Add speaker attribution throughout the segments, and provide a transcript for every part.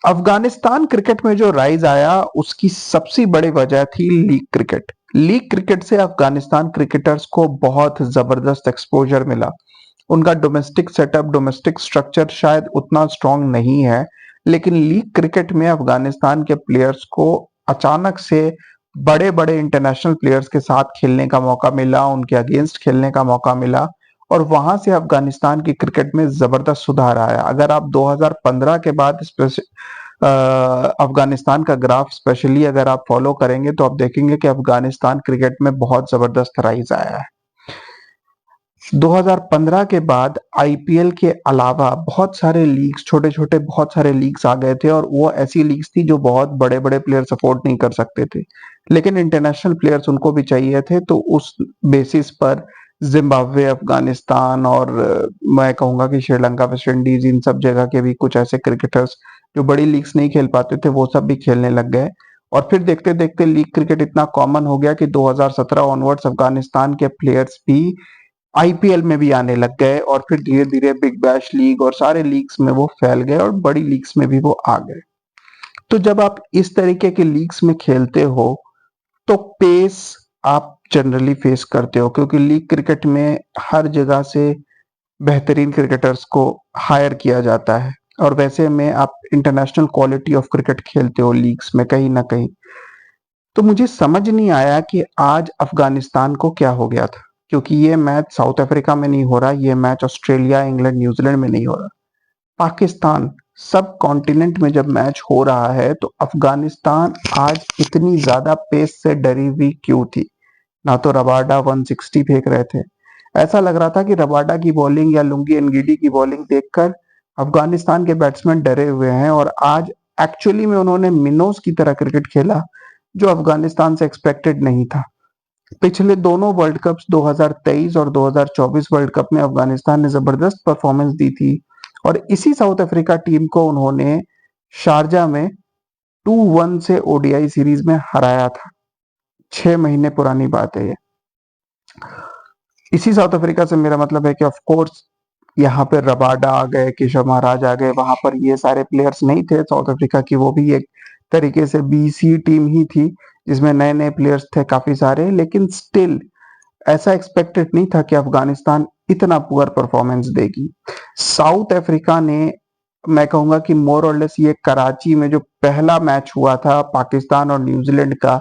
Speaker 1: Afghanistan cricket में जो rise आया उसकी सबसे बड़ी वजह थी लीग क्रिकेट। लीग क्रिकेट से अफगानिस्तान क्रिकेटर्स को बहुत जबरदस्त एक्सपोजर मिला। उनका डोमेस्टिक सेटअप, डोमेस्टिक स्ट्रक्चर शायद उतना स्ट्रांग नहीं है, लेकिन लीग क्रिकेट में अफगानिस्तान के प्लेयर्स को अचानक से बड़े बड़े इंटरनेशनल प्लेयर्स के साथ खेलने का मौका मिला, उनके अगेंस्ट खेलने का मौका मिला और वहां से अफगानिस्तान की क्रिकेट में जबरदस्त सुधार आया। अगर आप 2015 के बाद अफगानिस्तान का ग्राफ स्पेशली अगर आप फॉलो करेंगे तो आप देखेंगे कि अफगानिस्तान क्रिकेट में बहुत जबरदस्त राइज आया है। 2015 के बाद आईपीएल के अलावा बहुत सारे लीग्स, छोटे छोटे बहुत सारे लीग्स आ गए थे और वो ऐसी लीग्स थी जो बहुत बड़े बड़े प्लेयर्स अफोर्ड नहीं कर सकते थे, लेकिन इंटरनेशनल प्लेयर्स उनको भी चाहिए थे। तो उस बेसिस पर जिम्बाब्वे, अफगानिस्तान और मैं कहूंगा कि श्रीलंका, वेस्ट इंडीज, इन सब जगह के भी कुछ ऐसे क्रिकेटर्स जो बड़ी लीग्स नहीं खेल पाते थे वो सब भी खेलने लग गए। और फिर देखते देखते लीग क्रिकेट इतना कॉमन हो गया कि 2017 ऑनवर्ड्स अफगानिस्तान के प्लेयर्स भी आईपीएल में भी आने लग गए और फिर धीरे धीरे बिग बैश लीग और सारे लीग्स में वो फैल गए और बड़ी लीग्स में भी वो आ गए। तो जब आप इस तरीके के लीग्स में खेलते हो तो पेस आप जनरली फेस करते हो, क्योंकि लीग क्रिकेट में हर जगह से बेहतरीन क्रिकेटर्स को हायर किया जाता है और वैसे में आप इंटरनेशनल क्वालिटी ऑफ क्रिकेट खेलते हो लीग्स में कहीं ना कहीं। तो मुझे समझ नहीं आया कि आज अफगानिस्तान को क्या हो गया था, क्योंकि ये मैच साउथ अफ्रीका में नहीं हो रहा, ये मैच ऑस्ट्रेलिया, इंग्लैंड, न्यूजीलैंड में नहीं हो रहा, पाकिस्तान, सब कॉन्टिनेंट में जब मैच हो रहा है तो अफगानिस्तान आज इतनी ज्यादा पेस से डरी हुई क्यों थी? ना तो रबाडा 160 फेंक रहे थे, ऐसा लग रहा था कि रबाडा की बॉलिंग या लुंगी एनगीडी की बॉलिंग देखकर अफगानिस्तान के बैट्समैन डरे हुए हैं। और आज एक्चुअली में उन्होंने मिनोज की तरह क्रिकेट खेला जो अफगानिस्तान से एक्सपेक्टेड नहीं था। पिछले दोनों वर्ल्ड कप्स 2023 और 2024 वर्ल्ड कप में अफगानिस्तान ने जबरदस्त परफॉर्मेंस दी थी और इसी साउथ अफ्रीका टीम को उन्होंने शारजा में 2-1 से ओडीआई सीरीज में हराया था। 6 महीने पुरानी बात है ये। इसी साउथ अफ्रीका से मेरा मतलब है कि ऑफ कोर्स यहाँ पे रबाडा आ गए, केशव महाराज आ गए, वहां पर ये सारे प्लेयर्स नहीं थे साउथ अफ्रीका की, वो भी एक तरीके से बीसी टीम ही थी जिसमें नए नए प्लेयर्स थे काफी सारे, लेकिन स्टिल ऐसा एक्सपेक्टेड नहीं था कि अफगानिस्तान इतना पुअर परफॉर्मेंस देगी। साउथ अफ्रीका ने, मैं कहूंगा कि मोर और लेस ये कराची में जो पहला मैच हुआ था पाकिस्तान और न्यूजीलैंड का,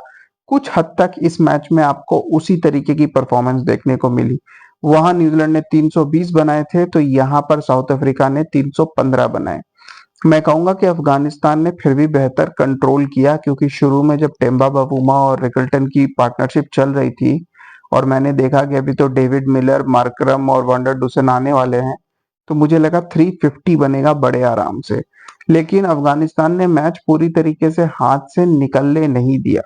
Speaker 1: कुछ हद तक इस मैच में आपको उसी तरीके की परफॉर्मेंस देखने को मिली। वहां न्यूजीलैंड ने 320 बनाए थे तो यहाँ पर साउथ अफ्रीका ने 315 बनाए। मैं कहूंगा कि अफगानिस्तान ने फिर भी बेहतर कंट्रोल किया, क्योंकि शुरू में जब टेम्बा बावूमा और रिकल्टन की पार्टनरशिप चल रही थी और मैंने देखा कि अभी तो डेविड मिलर, मार्करम और वंडर डुसन आने वाले हैं, तो मुझे लगा 350 बनेगा बड़े आराम से। लेकिन अफगानिस्तान ने मैच पूरी तरीके से हाथ से निकलने नहीं दिया।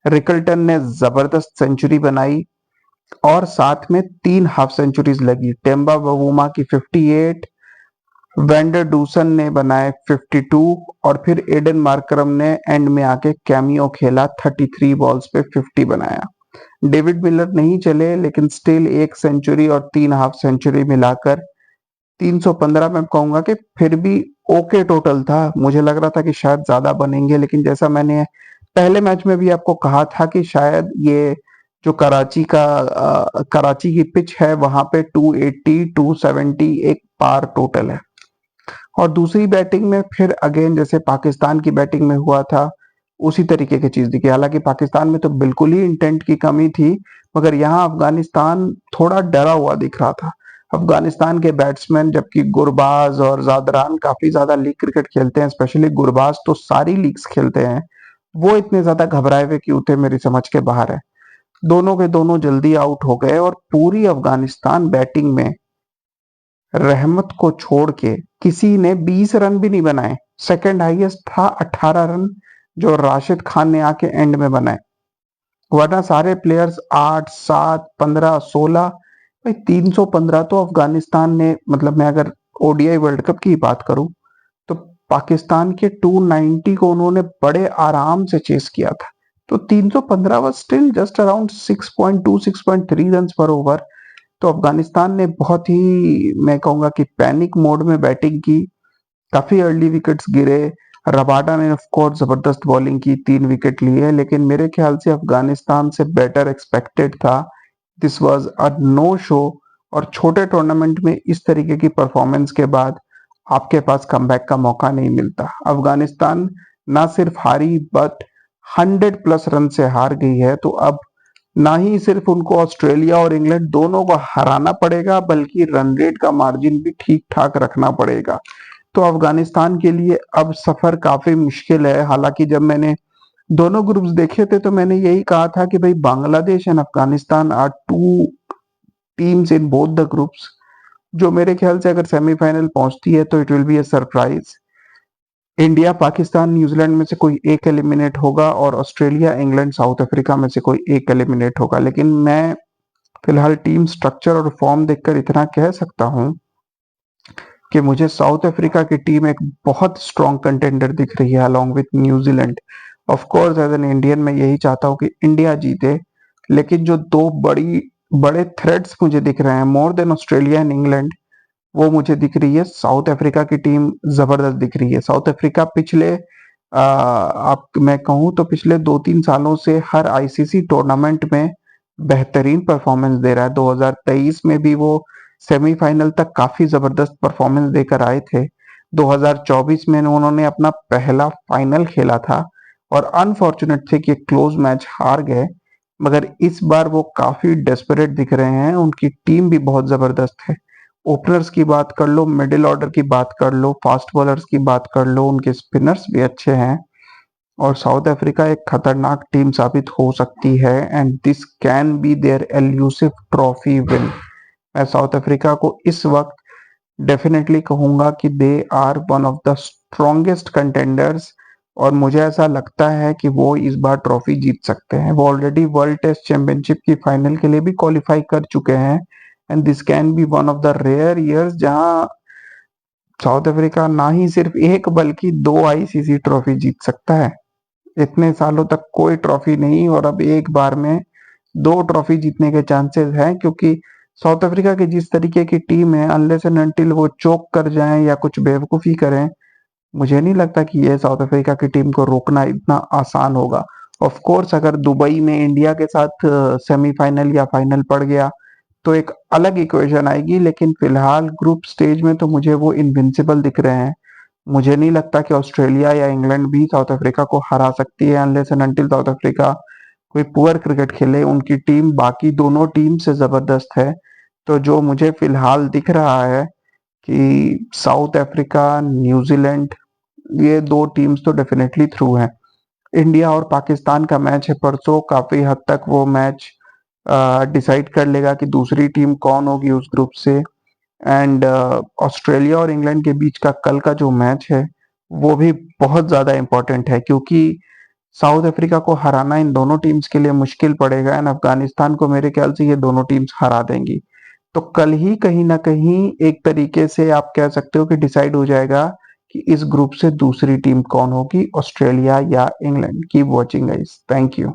Speaker 1: रिकल्टन ने जबरदस्त सेंचुरी बनाई और साथ में 3 हाफ सेंचुरीज लगी। टेम्बा बावूमा की 58, वेंडर डूसन ने बनाए 52 और फिर एडन मार्करम ने एंड में आके कैमियो खेला, 33 बॉल्स पे 50 बनाया। डेविड मिलर नहीं चले, लेकिन स्टिल 1 सेंचुरी और 3 हाफ सेंचुरी मिलाकर 315 में कहूंगा कि फिर भी ओके टोटल था। मुझे लग रहा था कि शायद ज्यादा बनेंगे, लेकिन जैसा मैंने पहले मैच में भी आपको कहा था कि शायद ये जो कराची की पिच है वहां पे 280 270 एक पार टोटल है। और दूसरी बैटिंग में फिर अगेन जैसे पाकिस्तान की बैटिंग में हुआ था उसी तरीके की चीज दिखी। हालांकि पाकिस्तान में तो बिल्कुल ही इंटेंट की कमी थी, मगर यहाँ अफगानिस्तान थोड़ा डरा हुआ दिख रहा था। अफगानिस्तान के बैट्समैन, जबकि गुरबाज और जादरान काफी ज्यादा लीग क्रिकेट खेलते हैं, स्पेशली गुरबाज तो सारी लीग्स खेलते हैं, वो इतने ज्यादा घबराए हुए क्यों थे मेरी समझ के बाहर है। दोनों के दोनों जल्दी आउट हो गए और पूरी अफगानिस्तान बैटिंग में रहमत को छोड़ के किसी ने 20 रन भी नहीं बनाए। सेकंड हाईएस्ट था 18 रन जो राशिद खान ने आके एंड में बनाए, वरना सारे प्लेयर्स 8, 7, 15, 16। भाई 315 तो अफगानिस्तान ने, मतलब मैं अगर ओडीआई वर्ल्ड कप की बात करूं तो पाकिस्तान के 290 को उन्होंने बड़े आराम से चेस किया था। तो 315 was still just around 6.2 6.3 run पर ओवर। तो अफगानिस्तान ने बहुत ही, मैं कहूंगा कि पैनिक मोड में बैटिंग की, काफी अर्ली विकेट्स गिरे। रबाडा ने ऑफ कोर्स जबरदस्त बॉलिंग की, 3 विकेट लिए, लेकिन मेरे ख्याल से अफगानिस्तान से बेटर एक्सपेक्टेड था। This was a no show. और छोटे टूर्नामेंट में इस तरीके की परफॉर्मेंस के बाद आपके पास कमबैक का मौका नहीं मिलता। अफगानिस्तान ना सिर्फ हारी बट 100 प्लस रन से हार गई है, तो अब ना ही सिर्फ उनको ऑस्ट्रेलिया और इंग्लैंड दोनों को हराना पड़ेगा, बल्कि रन रेट का मार्जिन भी ठीक ठाक रखना पड़ेगा। तो अफगानिस्तान के लिए अब सफर काफी मुश्किल है। हालांकि जब मैंने दोनों ग्रुप्स देखे थे तो मैंने यही कहा था कि भाई Bangladesh and Afghanistan are two teams in both the groups, जो मेरे ख्याल से अगर सेमीफाइनल पहुंचती है तो it will be a surprise. India Pakistan New Zealand में से कोई एक एलिमिनेट होगा और ऑस्ट्रेलिया इंग्लैंड साउथ अफ्रीका में से कोई एक एलिमिनेट होगा। लेकिन मैं फिलहाल टीम स्ट्रक्चर और फॉर्म देखकर इतना कह सकता हूं कि मुझे साउथ अफ्रीका की टीम एक बहुत स्ट्रॉन्ग कंटेंडर दिख रही है along with New Zealand. Of course as an Indian मैं यही चाहता हूं कि इंडिया जीते, लेकिन जो दो बड़े थ्रेट्स मुझे दिख रहे हैं more than Australia and England, वो मुझे दिख रही है साउथ अफ्रीका की टीम जबरदस्त दिख रही है। साउथ अफ्रीका पिछले आप मैं कहूँ तो पिछले 2-3 सालों से हर आईसीसी टूर्नामेंट में बेहतरीन परफॉर्मेंस दे रहा है। 2023 में भी वो सेमीफाइनल तक काफी जबरदस्त परफॉर्मेंस देकर आए थे। 2024 में उन्होंने अपना पहला फाइनल खेला था और अनफॉर्चुनेट थे कि क्लोज मैच हार गए, मगर इस बार वो काफी डेस्परेट दिख रहे हैं। उनकी टीम भी बहुत जबरदस्त है। ओपनर्स की बात कर लो, मिडिल ऑर्डर की बात कर लो, फास्ट बॉलर्स की बात कर लो, उनके स्पिनर्स भी अच्छे हैं और साउथ अफ्रीका एक खतरनाक टीम साबित हो सकती है and this can be their elusive trophy win. मैं साउथ अफ्रीका को इस वक्त डेफिनेटली कहूंगा कि they are one of the strongest contenders और मुझे ऐसा लगता है कि वो इस बार ट्रॉफी जीत सकते हैं। वो ऑलरेडी वर्ल्ड टेस्ट चैंपियनशिप की फाइनल के लिए भी क्वालिफाई कर चुके हैं and this can be one of the rare years जहां साउथ अफ्रीका ना ही सिर्फ एक बल्कि 2 आईसीसी ट्रॉफी जीत सकता है। इतने सालों तक कोई ट्रॉफी नहीं और अब एक बार में 2 ट्रॉफी जीतने के चांसेस हैं, क्योंकि साउथ अफ्रीका की जिस तरीके की टीम है अनलेस एंड अनटिल वो चोक कर जाएं या कुछ बेवकूफी करें, मुझे नहीं लगता कि ये साउथ अफ्रीका की टीम को रोकना इतना आसान होगा। ऑफ कोर्स अगर दुबई में इंडिया के साथ सेमीफाइनल या फाइनल पड़ गया तो एक अलग इक्वेशन आएगी, लेकिन फिलहाल ग्रुप स्टेज में तो मुझे वो इनविंसिबल दिख रहे हैं। मुझे नहीं लगता कि ऑस्ट्रेलिया या इंग्लैंड भी साउथ अफ्रीका को हरा सकती है unless and until south Africa कोई पुअर क्रिकेट खेले। उनकी टीम बाकी दोनों टीम से जबरदस्त है। तो जो मुझे फिलहाल दिख रहा है कि साउथ अफ्रीका, न्यूजीलैंड, ये 2 टीम्स तो डेफिनेटली थ्रू हैं। इंडिया और पाकिस्तान का मैच है परसों, काफी हद तक वो मैच डिसाइड कर लेगा कि दूसरी टीम कौन होगी उस ग्रुप से। एंड ऑस्ट्रेलिया और इंग्लैंड के बीच का कल का जो मैच है वो भी बहुत ज्यादा इंपॉर्टेंट है, क्योंकि साउथ अफ्रीका को हराना इन दोनों टीम्स के लिए मुश्किल पड़ेगा एंड अफगानिस्तान को मेरे ख्याल से ये दोनों टीम्स हरा देंगी। तो कल ही कहीं ना कहीं एक तरीके से आप कह सकते हो कि डिसाइड हो जाएगा कि इस ग्रुप से दूसरी टीम कौन होगी, ऑस्ट्रेलिया या England. Keep watching guys, thank you.